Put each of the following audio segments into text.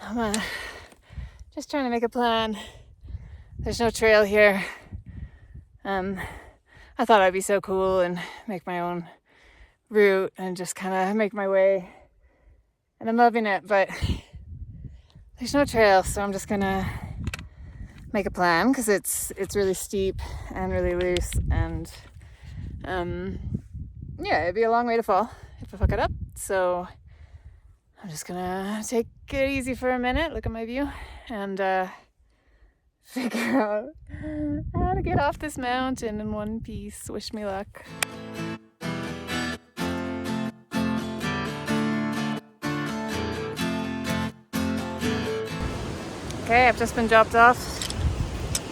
I'm just trying to make a plan. There's no trail here. I thought I'd be so cool and make my own route and just kind of make my way. And I'm loving it, but there's no trail, so I'm just gonna make a plan because it's really steep and really loose, and yeah, it'd be a long way to fall if I fuck it up. So I'm just gonna take it easy for a minute, look at my view, and figure out how to get off this mountain in one piece. Wish me luck. Okay, I've just been dropped off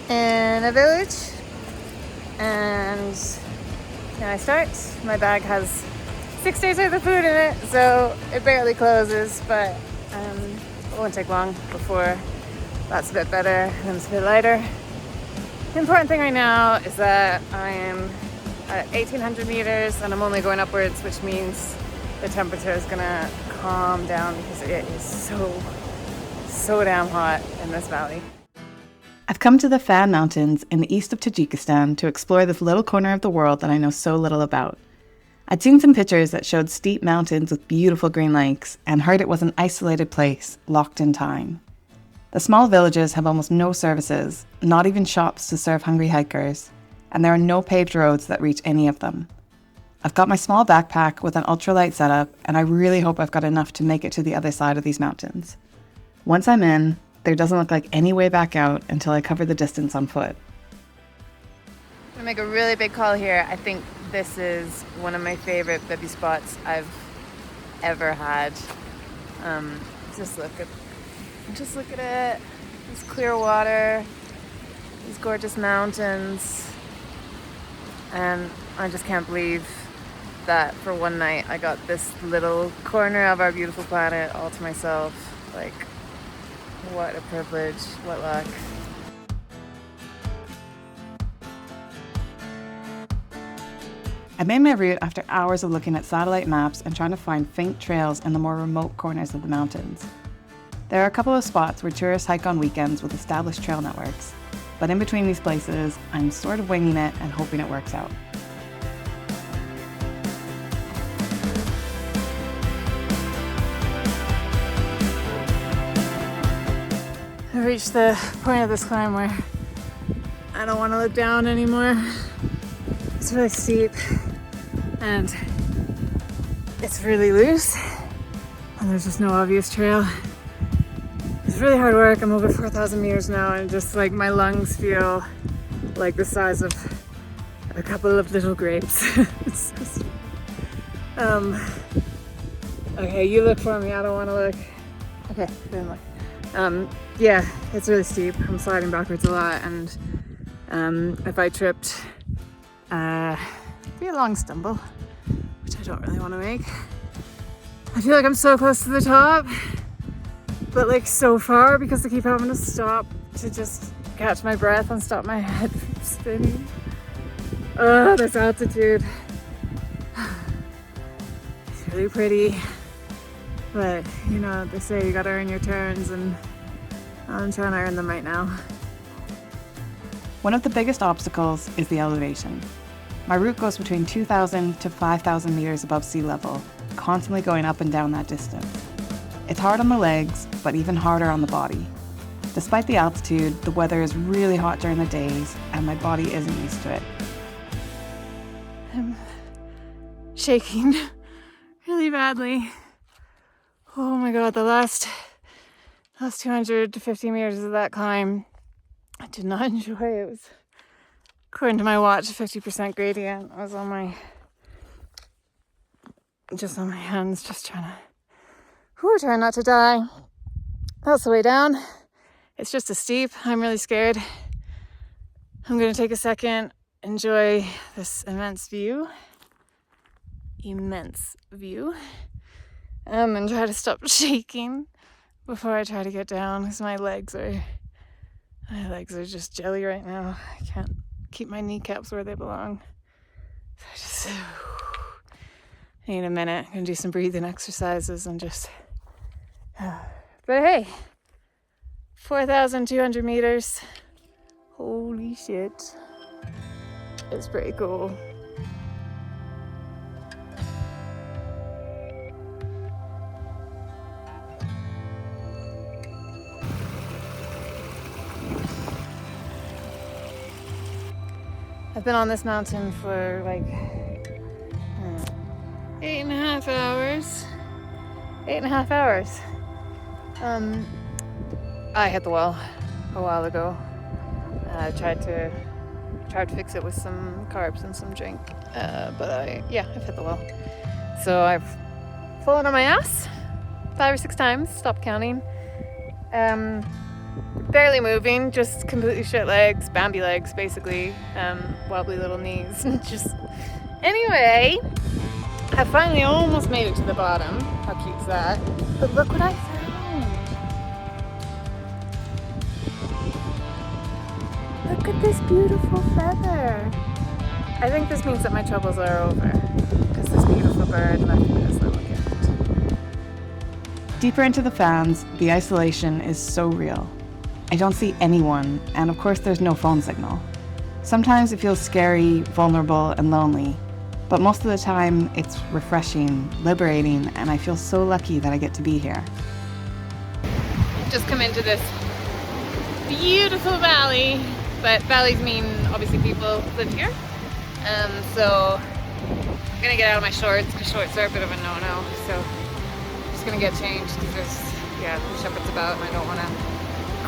in a village, and now I start. My bag has 6 days worth of food in it, so it barely closes, but it won't take long before that's a bit better and it's a bit lighter. The important thing right now is that I am at 1,800 meters and I'm only going upwards, which means the temperature is gonna calm down because it is so damn hot in this valley. I've come to the Fann Mountains in the east of Tajikistan to explore this little corner of the world that I know so little about. I'd seen some pictures that showed steep mountains with beautiful green lakes and heard it was an isolated place, locked in time. The small villages have almost no services, not even shops to serve hungry hikers, and there are no paved roads that reach any of them. I've got my small backpack with an ultralight setup, and I really hope I've got enough to make it to the other side of these mountains. Once I'm in, there doesn't look like any way back out until I cover the distance on foot. I'm gonna make a really big call here. I think this is one of my favorite baby spots I've ever had. Just look at it. This clear water, these gorgeous mountains, and I just can't believe that for one night I got this little corner of our beautiful planet all to myself. Like, what a privilege, what luck. I made my route after hours of looking at satellite maps and trying to find faint trails in the more remote corners of the mountains. There are a couple of spots where tourists hike on weekends with established trail networks, but in between these places, I'm sort of winging it and hoping it works out. I've reached the point of this climb where I don't want to look down anymore. It's really steep and it's really loose and there's just no obvious trail. It's really hard work. I'm over 4,000 meters now and just like my lungs feel like the size of a couple of little grapes. It's so steep. Okay, you look for me. I don't want to look. Okay, then look. Yeah, it's really steep. I'm sliding backwards a lot, and if I tripped, it'd be a long stumble, which I don't really want to make. I feel like I'm so close to the top, but like so far because I keep having to stop to just catch my breath and stop my head from spinning. This altitude. It's really pretty. But, you know, they say you gotta earn your turns, and I'm trying to earn them right now. One of the biggest obstacles is the elevation. My route goes between 2,000 to 5,000 meters above sea level, constantly going up and down that distance. It's hard on the legs, but even harder on the body. Despite the altitude, the weather is really hot during the days, and my body isn't used to it. I'm shaking really badly. Oh my god, the last 250 meters of that climb, I did not enjoy. It was, according to my watch, a 50% gradient. I was on my hands, just trying not to die. That's the way down. It's just as steep. I'm really scared. I'm gonna take a second, enjoy this immense view, and try to stop shaking before I try to get down, because my legs are just jelly right now. I can't keep my kneecaps where they belong. So I need a minute. I'm gonna do some breathing exercises and just. But hey, 4,200 meters. Holy shit. It's pretty cool. I've been on this mountain for like 8.5 hours. 8.5 hours. I hit the wall a while ago. I tried to fix it with some carbs and some drink, but I've hit the wall. So I've fallen on my ass 5 or 6 times, stopped counting. Barely moving, just completely shit legs, Bambi legs basically, wobbly little knees. Anyway, I finally almost made it to the bottom. How cute is that? But look what I found. Look at this beautiful feather. I think this means that my troubles are over, because this beautiful bird left me this little gift. Deeper into the Fanns, the isolation is so real. I don't see anyone, and of course there's no phone signal. Sometimes it feels scary, vulnerable, and lonely, but most of the time it's refreshing, liberating, and I feel so lucky that I get to be here. Just come into this beautiful valley, but valleys mean obviously people live here. So I'm gonna get out of my shorts because shorts are a bit of a no-no. So I'm just gonna get changed because there's shepherds about and I don't want to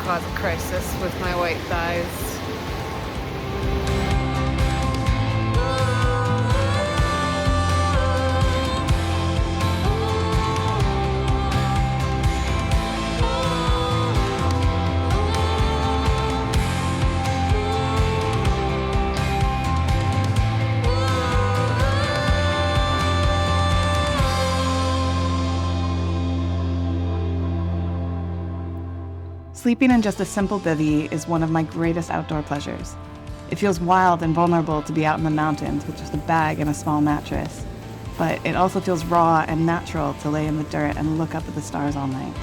cause a crisis with my white thighs. Sleeping in just a simple bivvy is one of my greatest outdoor pleasures. It feels wild and vulnerable to be out in the mountains with just a bag and a small mattress, but it also feels raw and natural to lay in the dirt and look up at the stars all night.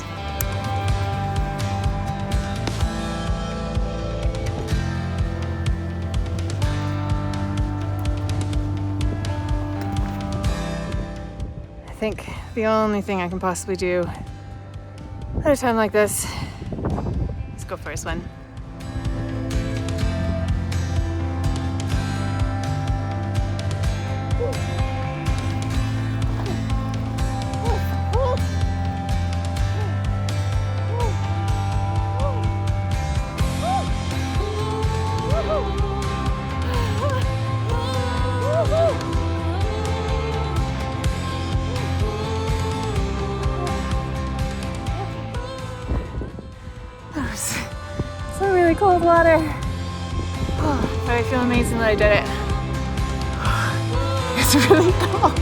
I think the only thing I can possibly do at a time like this is go for a swim. So really cold water. Oh, but I feel amazing that I did it. It's really cold.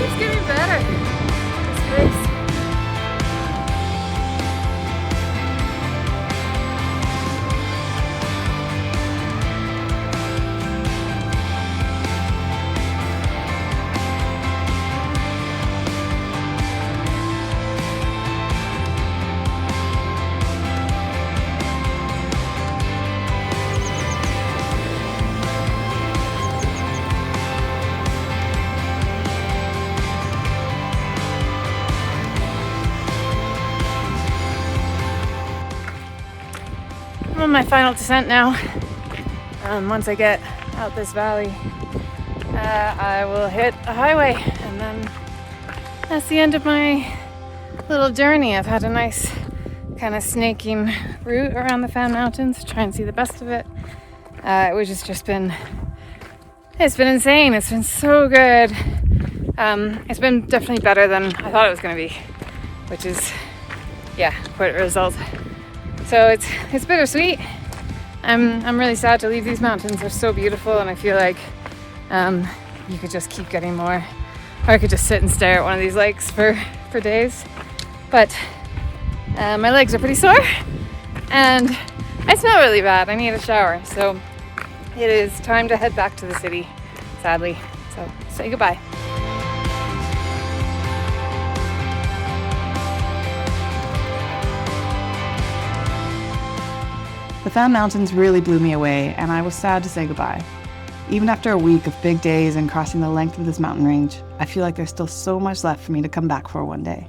It's getting better. This place. I'm on my final descent now. Once I get out this valley, I will hit a highway, and then that's the end of my little journey. I've had a nice kind of snaking route around the Fann Mountains to try and see the best of it. Which has just been, it's been insane. It's been so good. It's been definitely better than I thought it was going to be, which is, quite a result. So it's bittersweet. I'm really sad to leave these mountains. They're so beautiful, and I feel like you could just keep getting more. Or I could just sit and stare at one of these lakes for days. But my legs are pretty sore and I smell really bad. I need a shower. So it is time to head back to the city, sadly. So say goodbye. The Fann Mountains really blew me away, and I was sad to say goodbye. Even after a week of big days and crossing the length of this mountain range, I feel like there's still so much left for me to come back for one day.